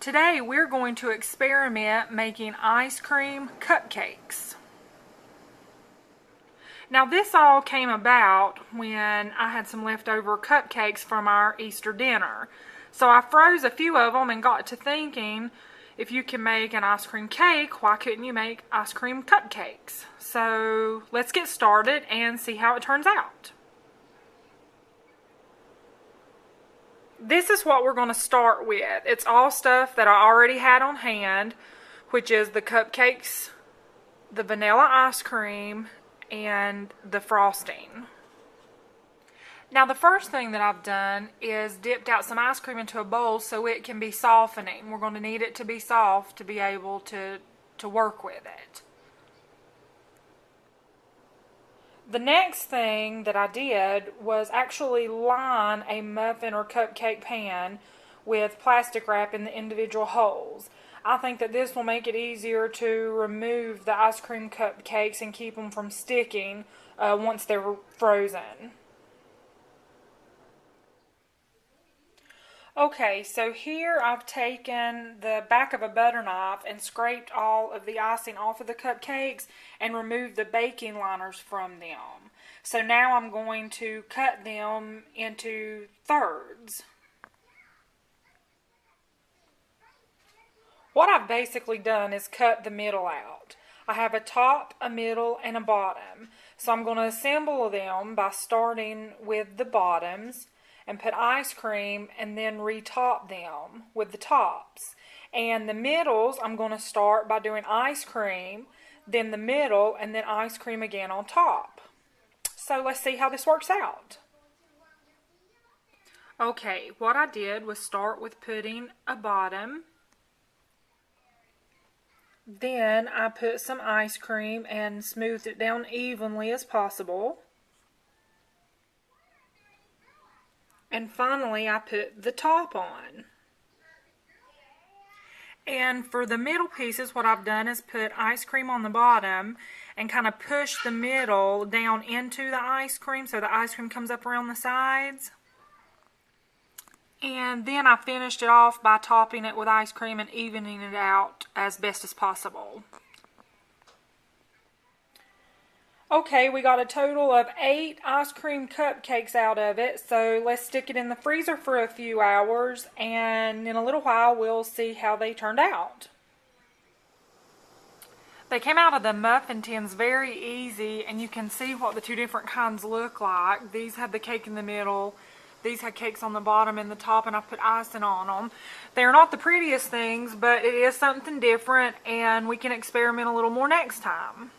Today we're going to experiment making ice cream cupcakes. Now this all came about when I had some leftover cupcakes from our Easter dinner. So I froze a few of them and got to thinking, if you can make an ice cream cake, why couldn't you make ice cream cupcakes? So let's get started and see how it turns out. This is what we're going to start with. It's all stuff that I already had on hand, which is the cupcakes, the vanilla ice cream, and the frosting. Now the first thing that I've done is dipped out some ice cream into a bowl so it can be softening. We're going to need it to be soft to be able to work with it. The next thing that I did was actually line a muffin or cupcake pan with plastic wrap in the individual holes. I think that this will make it easier to remove the ice cream cupcakes and keep them from sticking once they're frozen. Okay, so here I've taken the back of a butter knife and scraped all of the icing off of the cupcakes and removed the baking liners from them. So now I'm going to cut them into thirds. What I've basically done is cut the middle out. I have a top, a middle, and a bottom. So I'm going to assemble them by starting with the bottoms and put ice cream and then retop them with the tops. And the middles, I'm going to start by doing ice cream, then the middle, and then ice cream again on top. So let's see how this works out. Okay, what I did was start with putting a bottom. Then I put some ice cream and smoothed it down evenly as possible. And finally, I put the top on. And for the middle pieces, what I've done is put ice cream on the bottom and kind of push the middle down into the ice cream so the ice cream comes up around the sides. And then I finished it off by topping it with ice cream and evening it out as best as possible. Okay, we got a total of 8 ice cream cupcakes out of it, so let's stick it in the freezer for a few hours, and in a little while we'll see how they turned out. They came out of the muffin tins very easy, and you can see what the two different kinds look like. These had the cake in the middle, these had cakes on the bottom and the top, and I put icing on them. They're not the prettiest things, but it is something different, and we can experiment a little more next time.